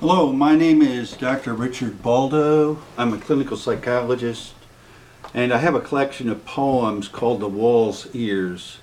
Hello, my name is Dr. Richard Baldo. I'm a clinical psychologist, and I have a collection of poems called The Wall's Ears,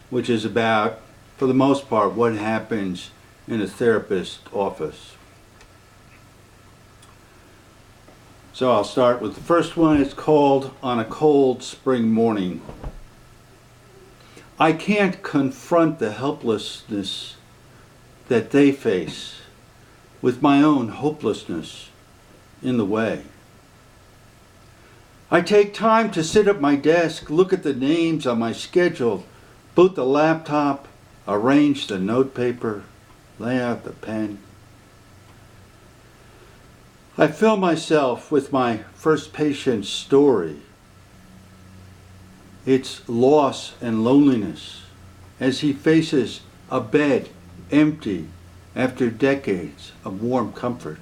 which is about, for the most part, what happens in a therapist's office. So I'll start with the first one. It's called On a Cold Spring Morning. I can't confront the helplessness that they face with my own hopelessness in the way. I take time to sit at my desk, look at the names on my schedule, boot the laptop, arrange the notepaper, lay out the pen. I fill myself with my first patient's story, its loss and loneliness, as he faces a bed empty after decades of warm comfort.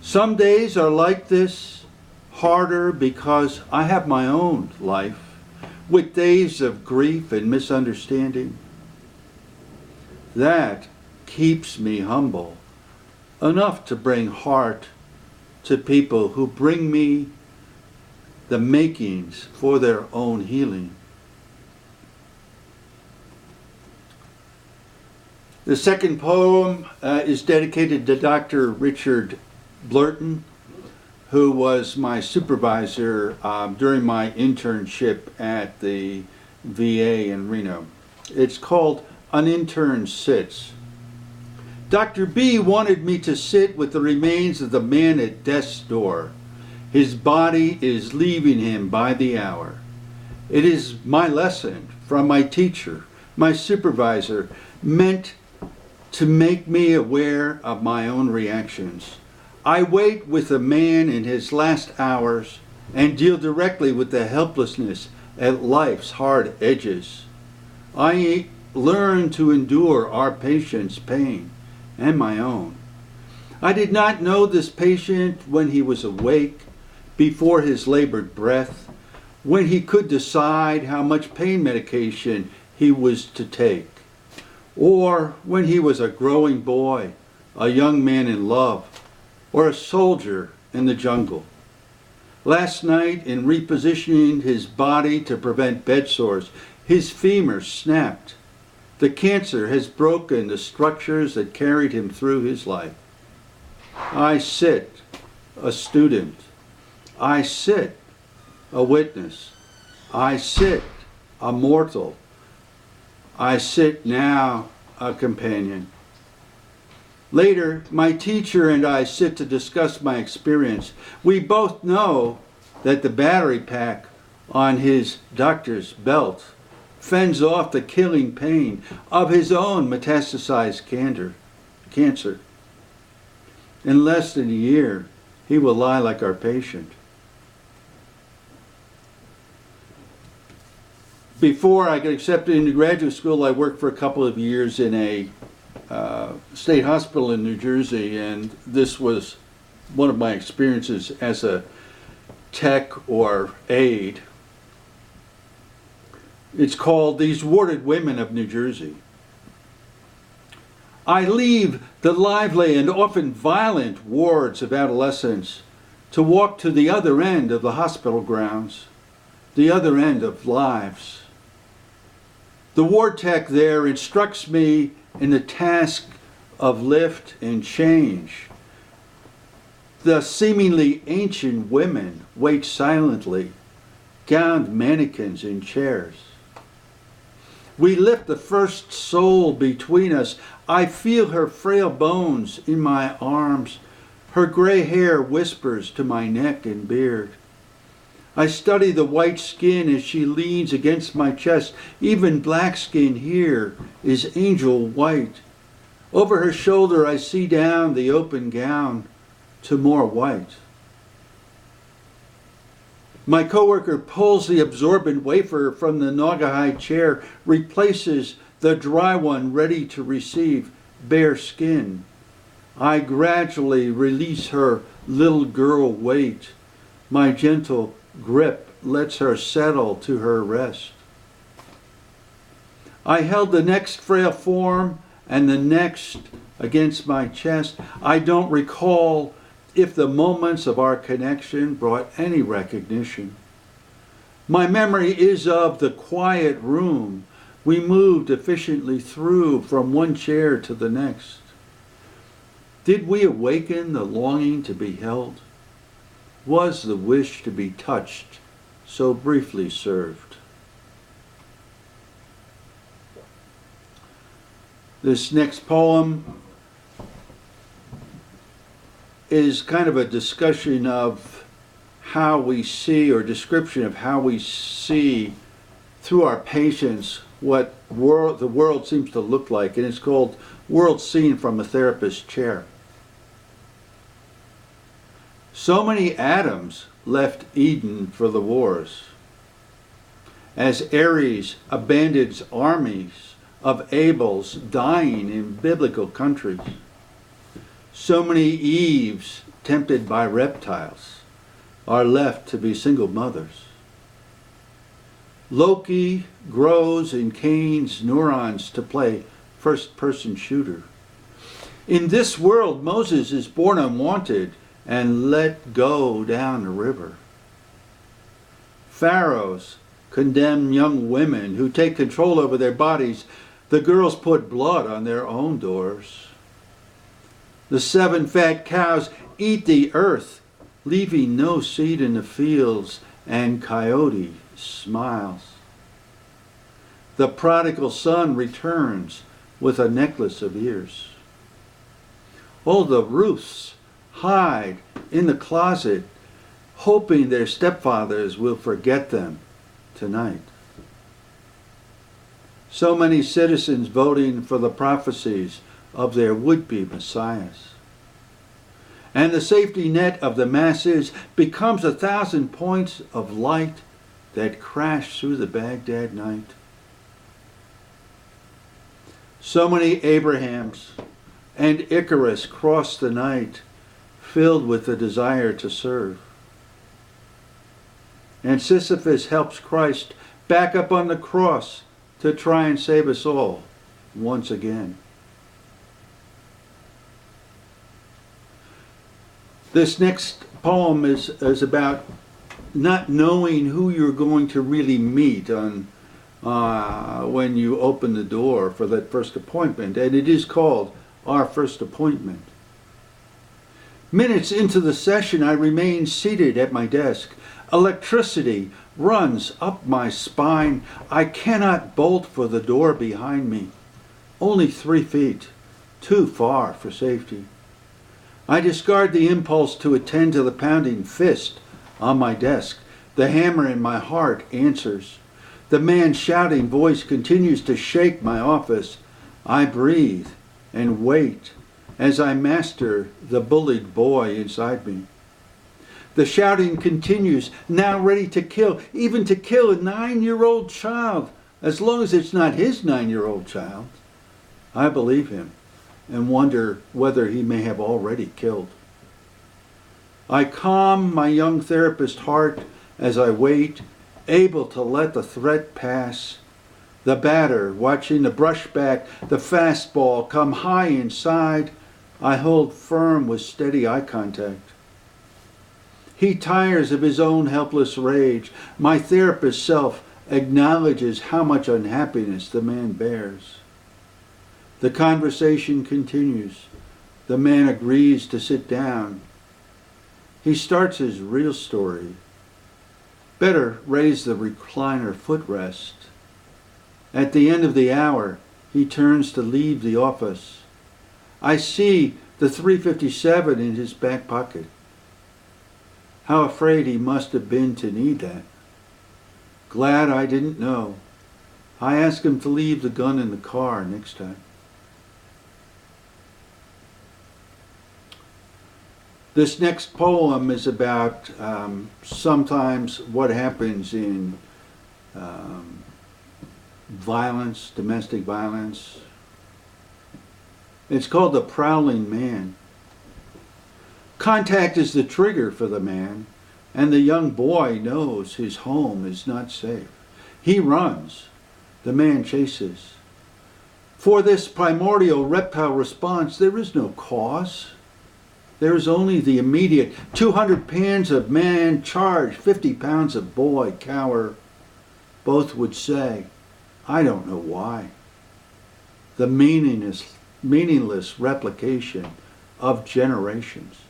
Some days are like this, harder because I have my own life, with days of grief and misunderstanding. That keeps me humble, enough to bring heart to people who bring me the makings for their own healing. The second poem is dedicated to Dr. Richard Blurton, who was my supervisor during my internship at the VA in Reno. It's called An Intern Sits. Dr. B wanted me to sit with the remains of the man at death's door. His body is leaving him by the hour. It is my lesson from my teacher, my supervisor, meant to make me aware of my own reactions. I wait with a man in his last hours and deal directly with the helplessness at life's hard edges. I learn to endure our patient's pain and my own. I did not know this patient when he was awake, before his labored breath, when he could decide how much pain medication he was to take, or when he was a growing boy, a young man in love, or a soldier in the jungle. Last night, in repositioning his body to prevent bed sores, his femur snapped. The cancer has broken the structures that carried him through his life. I sit, a student. I sit, a witness. I sit, a mortal. I sit now, a companion. Later, my teacher and I sit to discuss my experience. We both know that the battery pack on his doctor's belt fends off the killing pain of his own metastasized cancer. In less than a year, he will lie like our patient. Before I got accepted into graduate school, I worked for a couple of years in a state hospital in New Jersey, and this was one of my experiences as a tech or aide. It's called These Warded Women of New Jersey. I leave the lively and often violent wards of adolescence to walk to the other end of the hospital grounds, the other end of lives. The ward tech there instructs me in the task of lift and change. The seemingly ancient women wait silently, gowned mannequins in chairs. We lift the first soul between us. I feel her frail bones in my arms. Her gray hair whispers to my neck and beard. I study the white skin as she leans against my chest. Even black skin here is angel white. Over her shoulder I see down the open gown to more white. My coworker pulls the absorbent wafer from the Naugahyde chair, replaces the dry one ready to receive bare skin. I gradually release her little girl weight. My gentle grip lets her settle to her rest. I held the next frail form and the next against my chest. I don't recall if the moments of our connection brought any recognition. My memory is of the quiet room we moved efficiently through from one chair to the next. Did we awaken the longing to be held? Was the wish to be touched so briefly served? This next poem is kind of a discussion of how we see, or description of how we see through our patients what the world seems to look like, and it's called World Seen from a Therapist's Chair. So many Adams left Eden for the wars, as Ares abandons armies of Abels dying in biblical countries. So many Eves, tempted by reptiles, are left to be single mothers. Loki grows in Cain's neurons to play first-person shooter. In this world, Moses is born unwanted and let go down the river. Pharaohs condemn young women who take control over their bodies. The girls put blood on their own doors. The 7 fat cows eat the earth, leaving no seed in the fields, and Coyote smiles. The prodigal son returns with a necklace of ears. All the Ruths hide in the closet, hoping their stepfathers will forget them tonight. So many citizens voting for the prophecies of their would-be messiahs. And the safety net of the masses becomes 1,000 points of light that crash through the Baghdad night. So many Abrahams and Icarus cross the night, filled with the desire to serve. And Sisyphus helps Christ back up on the cross to try and save us all once again. This next poem is about not knowing who you're going to really meet on when you open the door for that first appointment, and it is called Our First Appointment. Minutes into the session, I remain seated at my desk. Electricity runs up my spine. I cannot bolt for the door behind me. Only 3 feet, too far for safety. I discard the impulse to attend to the pounding fist on my desk. The hammer in my heart answers. The man's shouting voice continues to shake my office. I breathe and wait as I master the bullied boy inside me. The shouting continues, now ready to kill, even to kill a 9-year-old child, as long as it's not his 9-year-old child. I believe him and wonder whether he may have already killed. I calm my young therapist heart as I wait, able to let the threat pass. The batter, watching the brushback, the fastball come high inside. I hold firm with steady eye contact. He tires of his own helpless rage. My therapist self acknowledges how much unhappiness the man bears. The conversation continues. The man agrees to sit down. He starts his real story. Better raise the recliner footrest. At the end of the hour, he turns to leave the office. I see the .357 in his back pocket. How afraid he must have been to need that. Glad I didn't know. I ask him to leave the gun in the car next time. This next poem is about sometimes what happens in violence, domestic violence. It's called The Prowling Man. Contact is the trigger for the man, and the young boy knows his home is not safe. He runs. The man chases. For this primordial reptile response, there is no cause. There is only the immediate 200 pounds of man charge, 50 pounds of boy cower. Both would say, I don't know why. The meaningless replication of generations.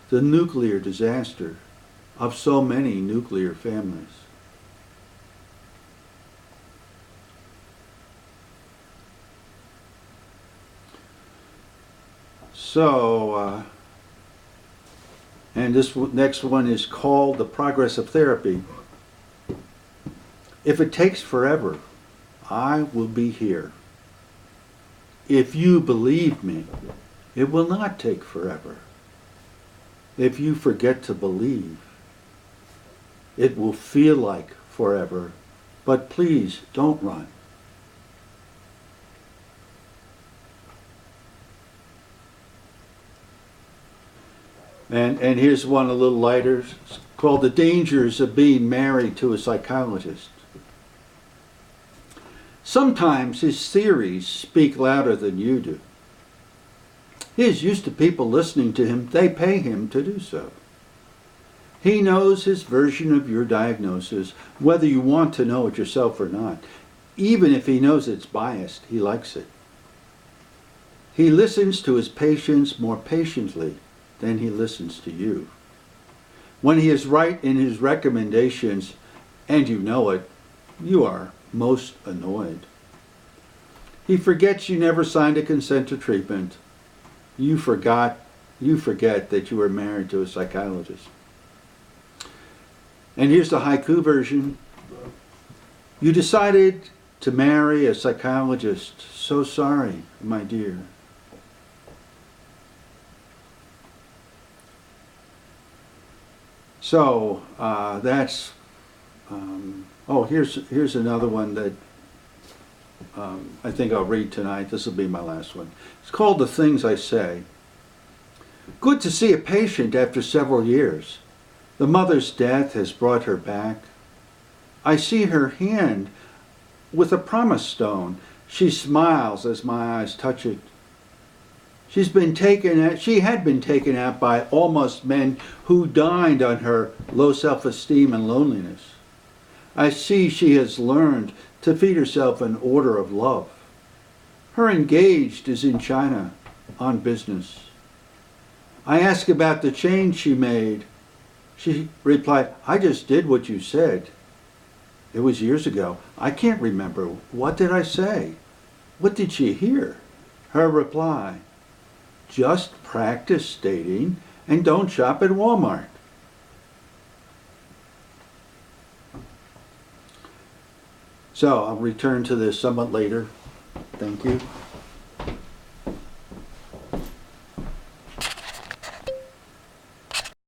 The nuclear disaster of so many nuclear families. So, and this next one is called The Progress of Therapy. If it takes forever, I will be here. If you believe me, it will not take forever. If you forget to believe, it will feel like forever, but please don't run. And here's one a little lighter. It's called The Dangers of Being Married to a Psychologist. Sometimes his theories speak louder than you do. He is used to people listening to him. They pay him to do so. He knows his version of your diagnosis, whether you want to know it yourself or not. Even if he knows it's biased, he likes it. He listens to his patients more patiently than he listens to you. When he is right in his recommendations, and you know it, you are most annoyed. He forgets you never signed a consent to treatment. You forget that you were married to a psychologist. And here's the haiku version. You decided to marry a psychologist. So sorry, my dear. So that's, here's another one that I think I'll read tonight. This will be my last one. It's called The Things I Say. Good to see a patient after several years. The mother's death has brought her back. I see her hand with a promise stone. She smiles as my eyes touch it. She had been taken out by almost men who dined on her low self-esteem and loneliness. I see she has learned to feed herself an order of love. Her engaged is in China on business. I ask about the change she made. She replied, I just did what you said. It was years ago. I can't remember. What did I say? What did she hear? Her reply, just practice dating and don't shop at Walmart. So I'll return to this somewhat later. Thank you.